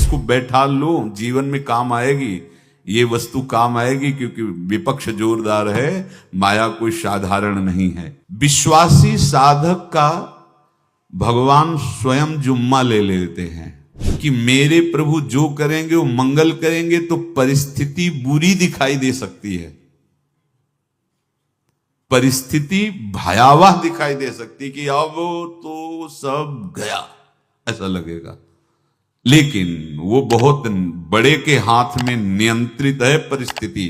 इसको बैठा लो, जीवन में काम आएगी, ये वस्तु काम आएगी, क्योंकि विपक्ष जोरदार है, माया कोई साधारण नहीं है। विश्वासी साधक का भगवान स्वयं जुम्मा ले लेते हैं कि मेरे प्रभु जो करेंगे वो मंगल करेंगे। तो परिस्थिति बुरी दिखाई दे सकती है, परिस्थिति भयावह दिखाई दे सकती कि अब तो सब गया, ऐसा लगेगा, लेकिन वो बहुत बड़े के हाथ में नियंत्रित है परिस्थिति।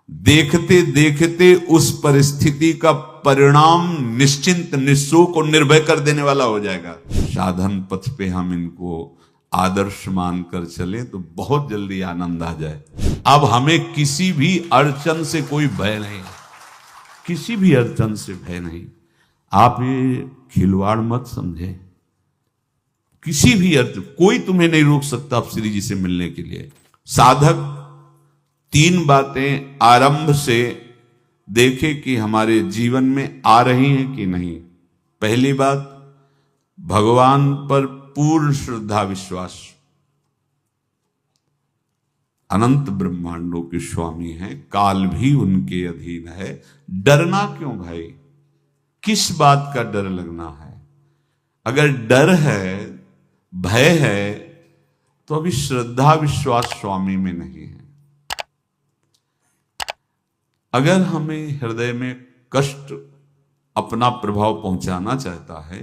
देखते देखते उस परिस्थिति का परिणाम निश्चिंत निःशोक और निर्भय कर देने वाला हो जाएगा। साधन पथ पे हम इनको आदर्श मानकर चले तो बहुत जल्दी आनंद आ जाए। अब हमें किसी भी अड़चन से कोई भय नहीं, किसी भी अड़चन से भय नहीं। आप ये खिलवाड़ मत समझे, किसी भी अर्थ कोई तुम्हें नहीं रोक सकता आप श्री जी से मिलने के लिए। साधक 3 बातें आरंभ से देखे कि हमारे जीवन में आ रही हैं कि नहीं। पहली बात, भगवान पर पूर्ण श्रद्धा विश्वास। अनंत ब्रह्मांडों के स्वामी हैं, काल भी उनके अधीन है। डरना क्यों भाई, किस बात का डर लगना है? अगर डर है, भय है, तो अभी श्रद्धा विश्वास स्वामी में नहीं है। अगर हमें हृदय में कष्ट अपना प्रभाव पहुंचाना चाहता है,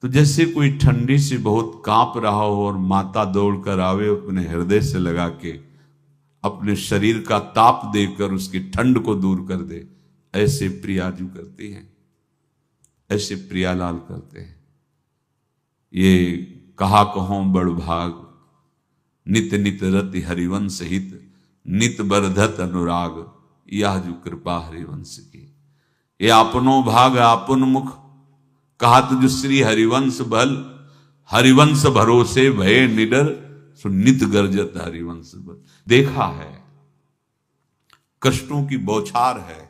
तो जैसे कोई ठंडी से बहुत कांप रहा हो और माता दौड़कर आवे, अपने हृदय से लगा के अपने शरीर का ताप देकर उसकी ठंड को दूर कर दे, ऐसे प्रियाजू करती हैं, ऐसे प्रियालाल करते हैं। ये कहा कहो बड़ भाग, नित नित रति हरिवंश हित, नित बरधत अनुराग, यह जो कृपा हरिवंश की। ये आपनो भाग आपन मुख, कहा तुझ श्री हरिवंश बल, हरिवंश भरोसे भय निडर, सो नित गर्जत हरिवंश बल। देखा है, कष्टों की बौछार है,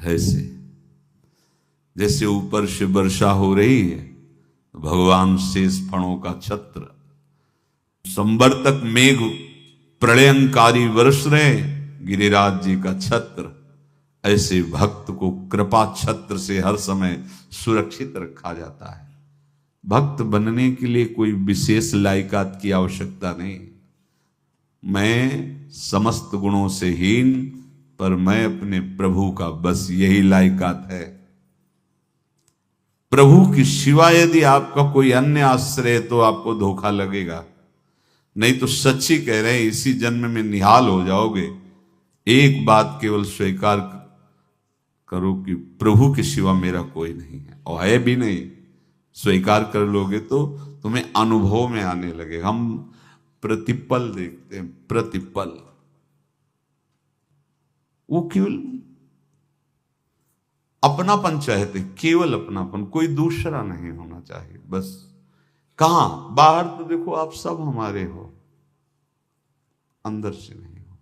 ऐसे जैसे ऊपर से वर्षा हो रही है, भगवान शेष फणों का छत्र, संवर्तक मेघ प्रलयंकारी वर्ष रहे, गिरिराज जी का छत्र। ऐसे भक्त को कृपा छत्र से हर समय सुरक्षित रखा जाता है। भक्त बनने के लिए कोई विशेष लायकात की आवश्यकता नहीं। मैं समस्त गुणों से हीन, पर मैं अपने प्रभु का, बस यही लायकात है। प्रभु की सिवा यदि आपका कोई अन्य आश्रय है तो आपको धोखा लगेगा। नहीं तो सच्ची कह रहे हैं, इसी जन्म में निहाल हो जाओगे। एक बात केवल स्वीकार करो कि प्रभु के सिवा मेरा कोई नहीं है, और है भी नहीं। स्वीकार कर लोगे तो तुम्हें अनुभव में आने लगेगा। हम प्रतिपल देखते हैं, प्रतिपल, वो केवल अपनापन चाहते, केवल अपनापन, कोई दूसरा नहीं होना चाहिए। बस कहां बाहर तो देखो आप सब हमारे हो, अंदर से नहीं हो।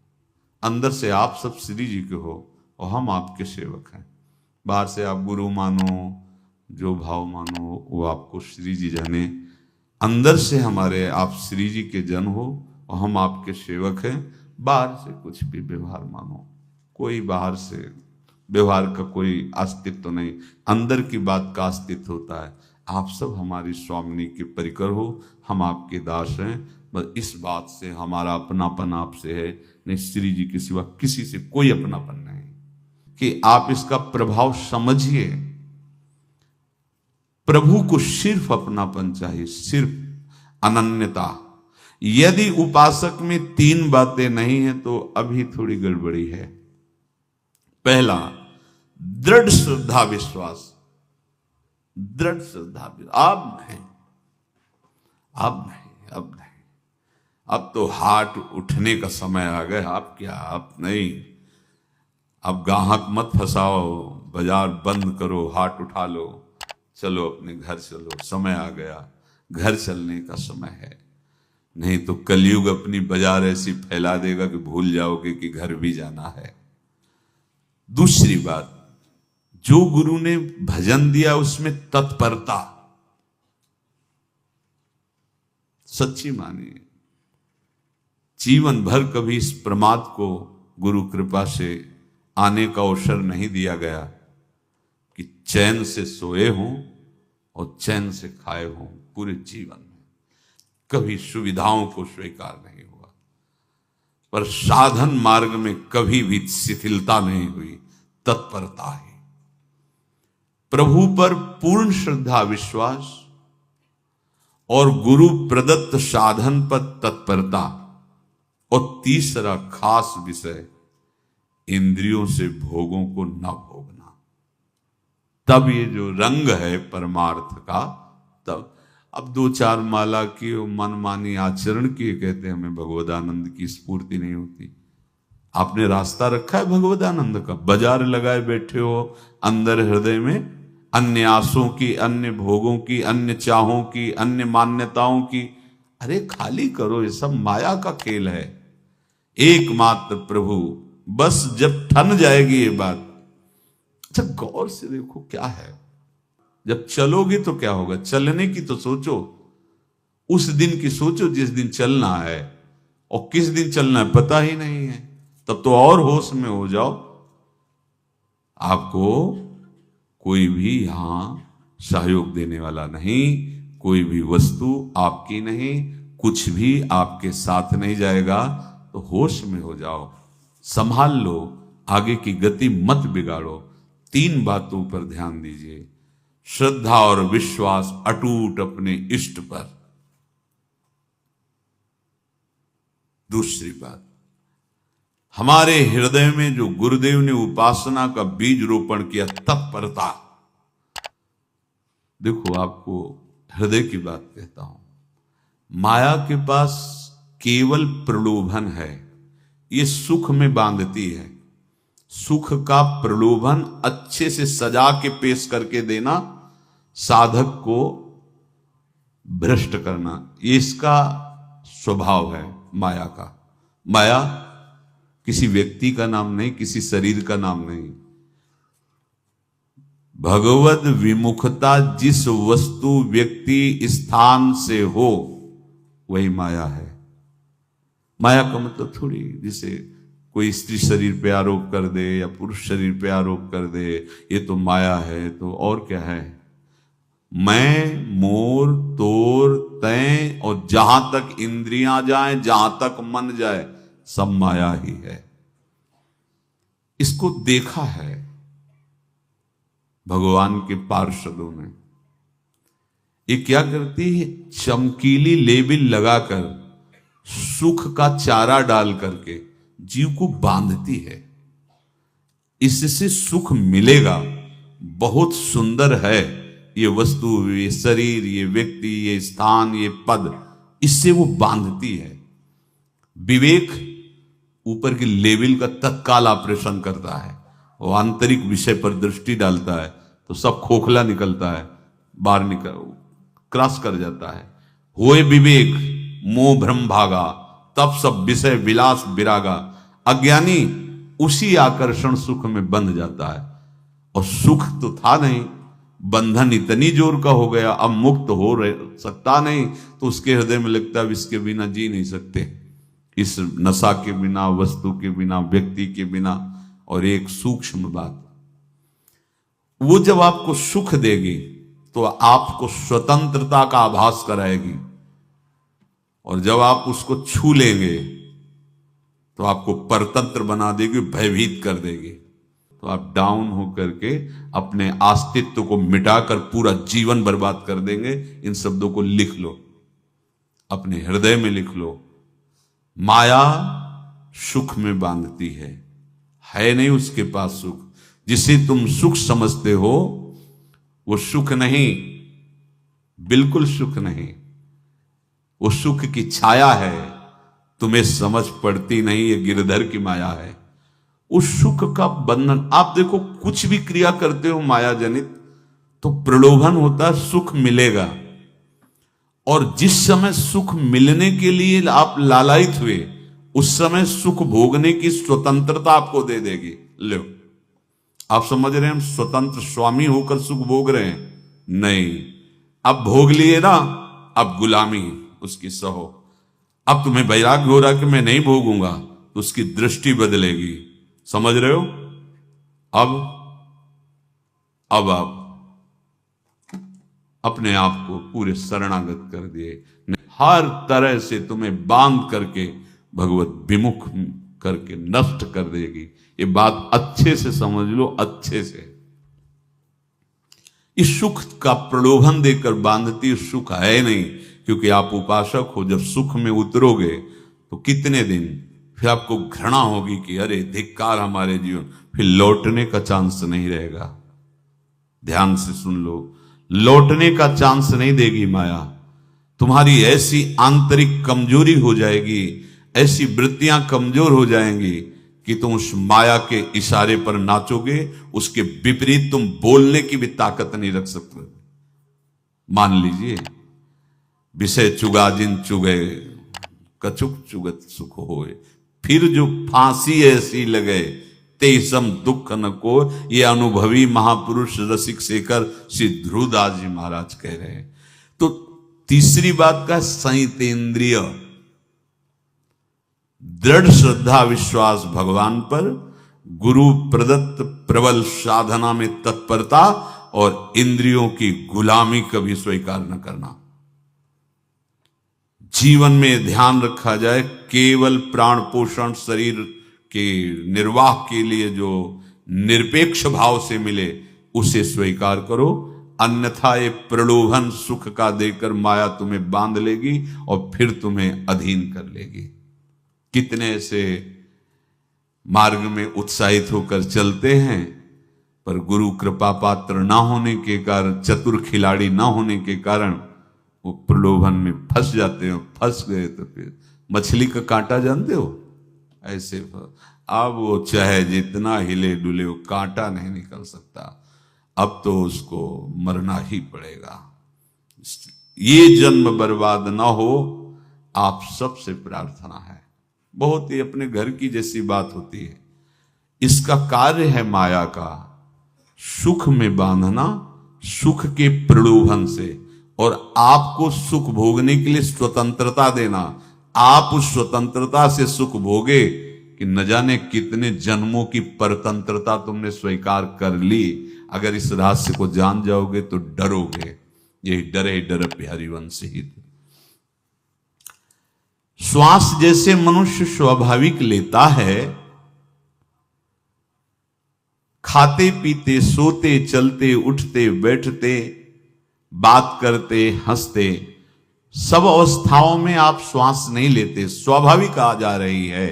अंदर से आप सब श्री जी के हो और हम आपके सेवक हैं। बाहर से आप गुरु मानो, जो भाव मानो, वो आपको श्री जी जाने। अंदर से हमारे आप श्री जी के जन हो और हम आपके सेवक हैं। बाहर से कुछ भी व्यवहार मानो, कोई बाहर से व्यवहार का कोई अस्तित्व नहीं, अंदर की बात का अस्तित्व होता है। आप सब हमारी स्वामिनी के परिकर हो, हम आपके दास हैं। बस इस बात से हमारा अपनापन आपसे है, नहीं श्री जी के सिवा किसी से कोई अपनापन नहीं। कि आप इसका प्रभाव समझिए। प्रभु को सिर्फ अपनापन चाहिए, सिर्फ अनन्यता। यदि उपासक में 3 बातें नहीं है तो अभी थोड़ी गड़बड़ी है। पहला, दृढ़ श्रद्धा विश्वास। दृढ़ श्रद्धा, अब नहीं, अब नहीं, अब नहीं, अब तो हाथ उठने का समय आ गया। अब क्या, अब नहीं, अब गाहक मत फंसाओ, बाजार बंद करो, हाथ उठा लो, चलो अपने घर चलो। समय आ गया, घर चलने का समय है। नहीं तो कलयुग अपनी बाजार ऐसी फैला देगा कि भूल जाओगे कि घर भी जाना है। दूसरी बात, जो गुरु ने भजन दिया उसमें तत्परता। सच्ची मानिए। जीवन भर कभी इस प्रमाद को गुरु कृपा से आने का अवसर नहीं दिया गया कि चैन से सोए हों और चैन से खाए हों। पूरे जीवन में कभी सुविधाओं को स्वीकार नहीं हुआ, पर साधन मार्ग में कभी भी शिथिलता नहीं हुई, तत्परता ही। प्रभु पर पूर्ण श्रद्धा विश्वास और गुरु प्रदत्त साधन पर तत्परता, और तीसरा खास विषय इंद्रियों से भोगों को न भोगना। तब ये जो रंग है परमार्थ का, तब अब 2-4 माला की मनमानी आचरण किए कहते हैं हमें भगवदानंद की स्फूर्ति नहीं होती। आपने रास्ता रखा है भगवदानंद का, बाजार लगाए बैठे हो अंदर हृदय में, अन्य आसों की, अन्य भोगों की, अन्य चाहों की, अन्य मान्यताओं की। अरे खाली करो, ये सब माया का खेल है। एकमात्र प्रभु, बस जब ठन जाएगी ये बात। अच्छा गौर से देखो क्या है, जब चलोगे तो क्या होगा, चलने की तो सोचो, उस दिन की सोचो जिस दिन चलना है, और किस दिन चलना है पता ही नहीं है, तब तो और होश में हो जाओ। आपको कोई भी यहां सहयोग देने वाला नहीं, कोई भी वस्तु आपकी नहीं, कुछ भी आपके साथ नहीं जाएगा। तो होश में हो जाओ, संभाल लो, आगे की गति मत बिगाड़ो। 3 बातों पर ध्यान दीजिए। श्रद्धा और विश्वास अटूट अपने इष्ट पर। दूसरी बात, हमारे हृदय में जो गुरुदेव ने उपासना का बीज रोपण किया, तत्परता। देखो आपको हृदय की बात कहता हूं, माया के पास केवल प्रलोभन है, ये सुख में बांधती है। सुख का प्रलोभन अच्छे से सजा के पेश करके देना, साधक को भ्रष्ट करना, ये इसका स्वभाव है माया का। माया किसी व्यक्ति का नाम नहीं, किसी शरीर का नाम नहीं। भगवद विमुखता जिस वस्तु व्यक्ति स्थान से हो वही माया है। माया का मतलब थोड़ी जिसे कोई स्त्री शरीर पे आरोप कर दे या पुरुष शरीर पे आरोप कर दे, ये तो माया है, तो और क्या है। मैं, मोर, तोर, तय और जहां तक इंद्रियां जाए, जहां तक मन जाए, सब माया ही है। इसको देखा है भगवान के पार्षदों ने। ये क्या करती है, चमकीली लेबिल लगाकर, सुख का चारा डाल करके जीव को बांधती है। इससे सुख मिलेगा, बहुत सुंदर है ये वस्तु, ये शरीर, ये व्यक्ति, ये स्थान, ये पद, इससे वो बांधती है। विवेक ऊपर की लेवल का तत्काल ऑपरेशन करता है, वो आंतरिक विषय पर दृष्टि डालता है तो सब खोखला निकलता है, बाहर निकल क्रॉस कर जाता है। होए विवेक मोह भ्रम भागा, तब सब विषय विलास विरागा। अज्ञानी उसी आकर्षण सुख में बंध जाता है, और सुख तो था नहीं, बंधन इतनी जोर का हो गया, अब मुक्त हो सकता नहीं, तो उसके हृदय में लगता है इसके बिना जी नहीं सकते, इस नशा के बिना, वस्तु के बिना, व्यक्ति के बिना। और एक सूक्ष्म बात, वो जब आपको सुख देगी तो आपको स्वतंत्रता का आभास कराएगी, और जब आप उसको छू लेंगे तो आपको परतंत्र बना देगी, भयभीत कर देगी। तो आप डाउन होकर के अपने अस्तित्व को मिटाकर पूरा जीवन बर्बाद कर देंगे। इन शब्दों को लिख लो, अपने हृदय में लिख लो। माया सुख में बांधती है नहीं उसके पास सुख। जिसे तुम सुख समझते हो वो सुख नहीं, बिल्कुल सुख नहीं, वो सुख की छाया है, तुम्हें समझ पड़ती नहीं, ये गिरधर की माया है। उस सुख का बंधन, आप देखो कुछ भी क्रिया करते हो माया जनित तो प्रलोभन होता है, सुख मिलेगा। और जिस समय सुख मिलने के लिए आप लालायित हुए, उस समय सुख भोगने की स्वतंत्रता आपको दे देगी। लो, आप समझ रहे हैं हम स्वतंत्र स्वामी होकर सुख भोग रहे हैं? नहीं, अब भोग लिए ना, अब गुलामी, उसकी सहो। अब तुम्हें वैराग्य हो रहा कि मैं नहीं भोगूंगा, तो उसकी दृष्टि बदलेगी। समझ रहे हो? अब आप अपने आप को पूरे शरणागत कर दिए, हर तरह से तुम्हें बांध करके भगवत विमुख करके नष्ट कर देगी। ये बात अच्छे से समझ लो, अच्छे से। इस सुख का प्रलोभन देकर बांधती सुख है नहीं, क्योंकि आप उपासक हो। जब सुख में उतरोगे तो कितने दिन फिर आपको घृणा होगी कि अरे धिक्कार हमारे जीवन, फिर लौटने का चांस नहीं रहेगा। ध्यान से सुन लो, लौटने का चांस नहीं देगी माया। तुम्हारी ऐसी आंतरिक कमजोरी हो जाएगी, ऐसी वृत्तियां कमजोर हो जाएंगी कि तुम उस माया के इशारे पर नाचोगे, उसके विपरीत तुम बोलने की भी ताकत नहीं रख सकते। मान लीजिए, विषय चुगा जिन चुगे, कछुक चुगत सुख होए, फिर जो फांसी ऐसी लगे तेसम दुख न को। ये अनुभवी महापुरुष रसिक शेखर श्री ध्रुवदास जी महाराज कह रहे हैं। तो तीसरी बात का संयतेंद्रिय, दृढ़ श्रद्धा विश्वास भगवान पर, गुरु प्रदत्त प्रबल साधना में तत्परता, और इंद्रियों की गुलामी कभी स्वीकार न करना। जीवन में ध्यान रखा जाए, केवल प्राण पोषण शरीर के निर्वाह के लिए जो निरपेक्ष भाव से मिले उसे स्वीकार करो, अन्यथा ये प्रलोभन सुख का देकर माया तुम्हें बांध लेगी और फिर तुम्हें अधीन कर लेगी। कितने ऐसे मार्ग में उत्साहित होकर चलते हैं, पर गुरु कृपा पात्र ना होने के कारण, चतुर खिलाड़ी ना होने के कारण वो प्रलोभन में फंस जाते हो। फंस गए तो फिर मछली का कांटा जानते हो, ऐसे अब वो चाहे जितना हिले डुले, वो कांटा नहीं निकल सकता। अब तो उसको मरना ही पड़ेगा। ये जन्म बर्बाद ना हो, आप सबसे प्रार्थना है। बहुत ही अपने घर की जैसी बात होती है। इसका कार्य है माया का सुख में बांधना, सुख के प्रलोभन से, और आपको सुख भोगने के लिए स्वतंत्रता देना। आप उस स्वतंत्रता से सुख भोगे कि न जाने कितने जन्मों की परतंत्रता तुमने स्वीकार कर ली। अगर इस रहस्य को जान जाओगे तो डरोगे। यही डरे डर हरिवंश ही। श्वास जैसे मनुष्य स्वाभाविक लेता है, खाते पीते सोते चलते उठते बैठते बात करते हंसते, सब अवस्थाओं में आप श्वास नहीं लेते, स्वाभाविक आ जा रही है।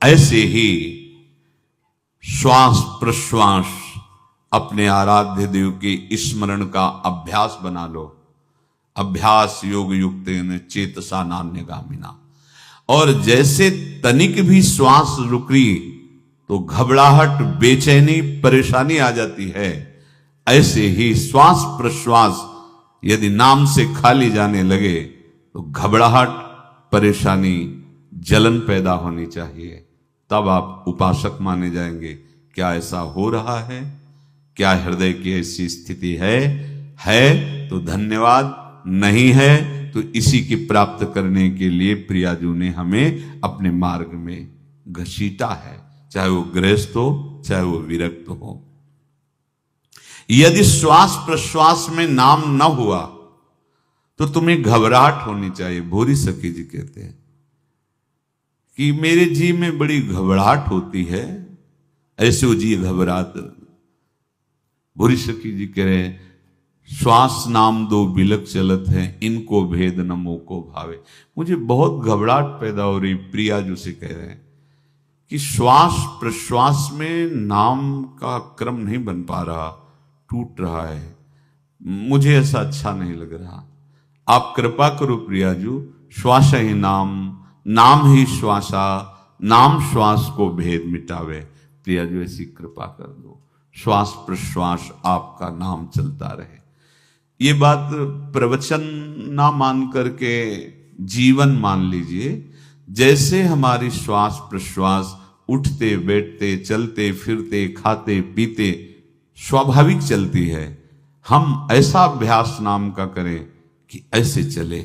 ऐसे ही श्वास प्रश्वास अपने आराध्य देव के स्मरण का अभ्यास बना लो। अभ्यास योग युक्तेन चेतसा नान्यगामिना। और जैसे तनिक भी श्वास रुकी तो घबराहट, बेचैनी, परेशानी आ जाती है, ऐसे ही श्वास प्रश्वास यदि नाम से खाली जाने लगे तो घबराहट, परेशानी, जलन पैदा होनी चाहिए। तब आप उपासक माने जाएंगे। क्या ऐसा हो रहा है? क्या हृदय की ऐसी स्थिति है तो धन्यवाद, नहीं है तो इसी की प्राप्त करने के लिए प्रियाजू ने हमें अपने मार्ग में घसीटा है, चाहे वो गृहस्थ हो चाहे वो विरक्त हो। यदि श्वास प्रश्वास में नाम न हुआ तो तुम्हें घबराहट होनी चाहिए। भूरी सखी जी कहते हैं कि मेरे जी में बड़ी घबराहट होती है, ऐसे वो जी घबरात। भूरी सखी जी कह रहे हैं, श्वास नाम दो बिलक चलत है, इनको भेद न मोको भावे। मुझे बहुत घबराहट पैदा हो रही। प्रिया जो से कह रहे हैं कि श्वास प्रश्वास में नाम का क्रम नहीं बन पा रहा, टूट रहा है, मुझे ऐसा अच्छा नहीं लग रहा। आप कृपा करो प्रियाजू, श्वास ही नाम, नाम ही श्वासा, नाम श्वास को भेद मिटावे। प्रियाजू ऐसी कृपा कर दो, श्वास प्रश्वास आपका नाम चलता रहे। ये बात प्रवचन ना मान करके जीवन मान लीजिए। जैसे हमारी श्वास प्रश्वास उठते बैठते चलते फिरते खाते पीते स्वाभाविक चलती है, हम ऐसा अभ्यास नाम का करें कि ऐसे चले।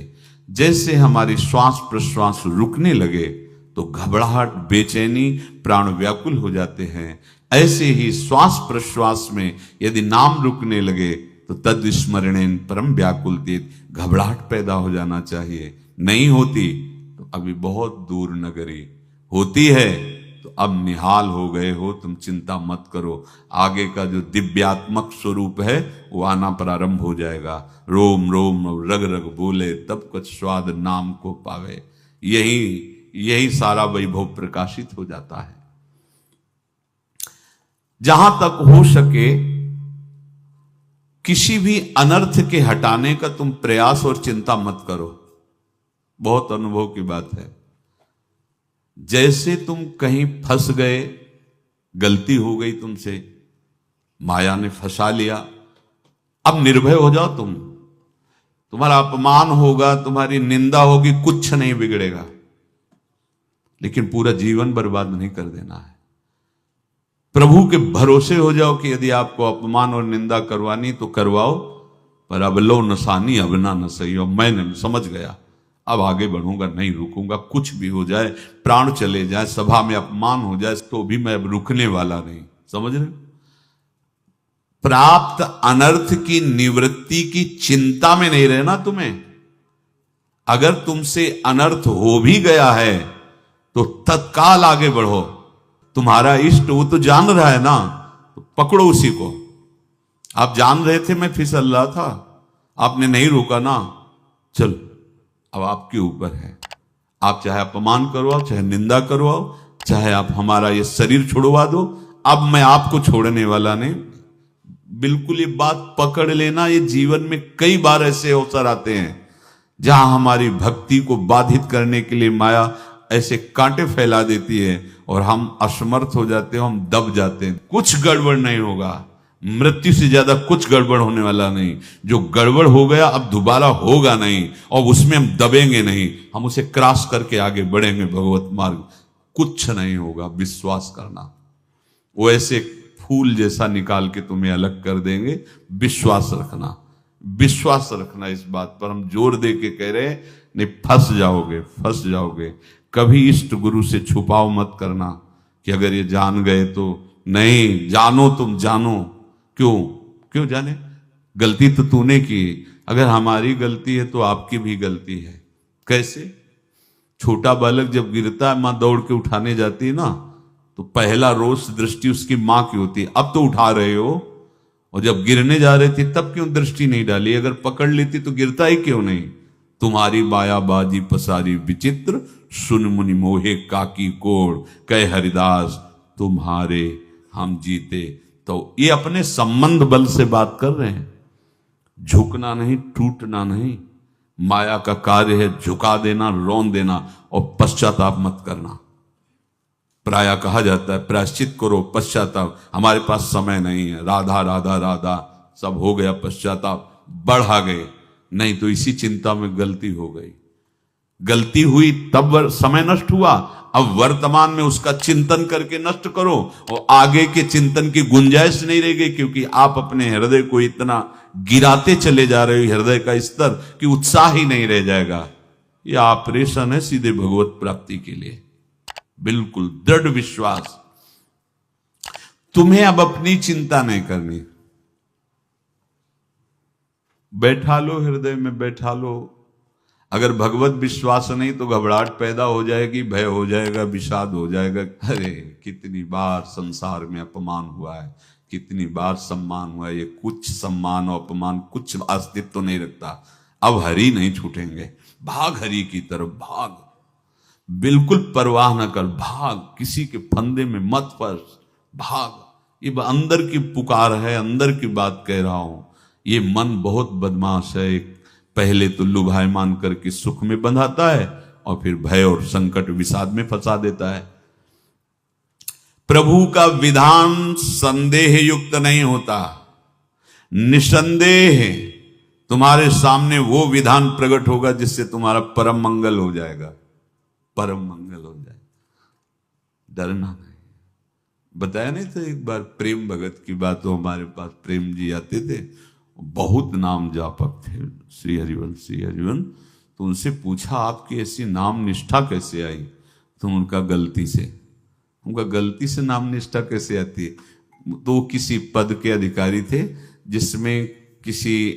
जैसे हमारी श्वास प्रश्वास रुकने लगे तो घबराहट, बेचैनी, प्राण व्याकुल हो जाते हैं, ऐसे ही श्वास प्रश्वास में यदि नाम रुकने लगे तो तद स्मरणेन परम व्याकुलतीत, घबराहट पैदा हो जाना चाहिए। नहीं होती तो अभी बहुत दूर नगरी, होती है तो अब निहाल हो गए हो, तुम चिंता मत करो। आगे का जो दिव्यात्मक स्वरूप है वो आना प्रारंभ हो जाएगा। रोम रोम रग रग बोले तब कुछ स्वाद नाम को पावे, यही सारा वैभव प्रकाशित हो जाता है। जहां तक हो सके किसी भी अनर्थ के हटाने का तुम प्रयास और चिंता मत करो। बहुत अनुभव की बात है। जैसे तुम कहीं फंस गए, गलती हो गई तुमसे, माया ने फंसा लिया, अब निर्भय हो जाओ तुम। तुम्हारा अपमान होगा, तुम्हारी निंदा होगी, कुछ नहीं बिगड़ेगा, लेकिन पूरा जीवन बर्बाद नहीं कर देना है। प्रभु के भरोसे हो जाओ कि यदि आपको अपमान और निंदा करवानी तो करवाओ, पर अब लो नसानी अब ना न सही हो। मैं समझ गया, अब आगे बढ़ूंगा, नहीं रुकूंगा। कुछ भी हो जाए, प्राण चले जाए, सभा में अपमान हो जाए, तो भी मैं अब रुकने वाला नहीं। समझ रहे? प्राप्त अनर्थ की निवृत्ति की चिंता में नहीं रहना तुम्हें। अगर तुमसे अनर्थ हो भी गया है तो तत्काल आगे बढ़ो। तुम्हारा इष्ट वो तो जान रहा है ना, तो पकड़ो उसी को। आप जान रहे थे मैं फिसल रहा था, आपने नहीं रोका ना, चल अब आपके ऊपर है। आप चाहे अपमान करवाओ, चाहे निंदा करवाओ, चाहे आप हमारा ये शरीर छुड़वा दो, अब मैं आपको छोड़ने वाला नहीं। बिल्कुल ये बात पकड़ लेना। ये जीवन में कई बार ऐसे अवसर आते हैं जहां हमारी भक्ति को बाधित करने के लिए माया ऐसे कांटे फैला देती है और हम असमर्थ हो जाते हैं, हम दब जाते हैं। कुछ गड़बड़ नहीं होगा, मृत्यु से ज्यादा कुछ गड़बड़ होने वाला नहीं। जो गड़बड़ हो गया अब दोबारा होगा नहीं, और उसमें हम दबेंगे नहीं, हम उसे क्रॉस करके आगे बढ़ेंगे भगवत मार्ग। कुछ नहीं होगा, विश्वास करना। वो ऐसे फूल जैसा निकाल के तुम्हें अलग कर देंगे। विश्वास रखना, विश्वास रखना। इस बात पर हम जोर दे के कह रहे हैं, नहीं फंस जाओगे, फंस जाओगे। कभी इष्ट गुरु से छुपाव मत करना कि अगर ये जान गए तो। नहीं, जानो, तुम जानो। क्यों जाने? गलती तो तूने की। अगर हमारी गलती है तो आपकी भी गलती है। कैसे? छोटा बालक जब गिरता है, मां दौड़ के उठाने जाती है ना, तो पहला रोष दृष्टि उसकी मां की होती है। अब तो उठा रहे हो, और जब गिरने जा रहे थे तब क्यों दृष्टि नहीं डाली? अगर पकड़ लेती तो गिरता ही क्यों नहीं? तुम्हारी माया बाजी पसारी विचित्र, सुन मुनि मोहे काकी कोड़, कह हरिदास तुम्हारे हम जीते। तो ये अपने संबंध बल से बात कर रहे हैं। झुकना नहीं, टूटना नहीं। माया का कार्य है झुका देना, रौन देना, और पश्चाताप मत करना। प्रायः कहा जाता है प्रायश्चित करो, पश्चाताप। हमारे पास समय नहीं है। राधा राधा राधा सब हो गया, पश्चाताप बढ़ा गए। नहीं तो इसी चिंता में गलती हो गई, गलती हुई तब समय नष्ट हुआ। अब वर्तमान में उसका चिंतन करके नष्ट करो, और आगे के चिंतन की गुंजाइश नहीं रह गई, क्योंकि आप अपने हृदय को इतना गिराते चले जा रहे हो, हृदय का स्तर, कि उत्साह ही नहीं रह जाएगा। यह ऑपरेशन है सीधे भगवत प्राप्ति के लिए। बिल्कुल दृढ़ विश्वास। तुम्हें अब अपनी चिंता नहीं करनी। बैठा लो, हृदय में बैठा लो। अगर भगवत विश्वास नहीं तो घबराहट पैदा हो जाएगी, भय हो जाएगा, विषाद हो जाएगा। अरे कितनी बार संसार में अपमान हुआ है, कितनी बार सम्मान हुआ है। ये कुछ सम्मान और अपमान कुछ अस्तित्व तो नहीं रखता। अब हरि नहीं छूटेंगे। भाग हरि की तरफ, भाग। बिल्कुल परवाह न कर, भाग। किसी के फंदे में मत फंस, भाग। ये अंदर की पुकार है, अंदर की बात कह रहा हूं। ये मन बहुत बदमाश है। पहले तो लुभायमान करके सुख में बंधाता है, और फिर भय और संकट विषाद में फंसा देता है। प्रभु का विधान संदेह युक्त नहीं होता। निसंदेह तुम्हारे सामने वो विधान प्रकट होगा जिससे तुम्हारा परम मंगल हो जाएगा, परम मंगल हो जाएगा। डरना नहीं। बताया नहीं था एक बार प्रेम भगत की बात। तो हमारे पास प्रेम जी आते थे, बहुत नाम जापक थे, श्री हरिवंश, श्री हरिवंश। तो उनसे पूछा आपकी ऐसी नाम निष्ठा कैसे आई? तो उनका गलती से। उनका गलती से नाम निष्ठा कैसे आती है? तो वो किसी पद के अधिकारी थे जिसमें किसी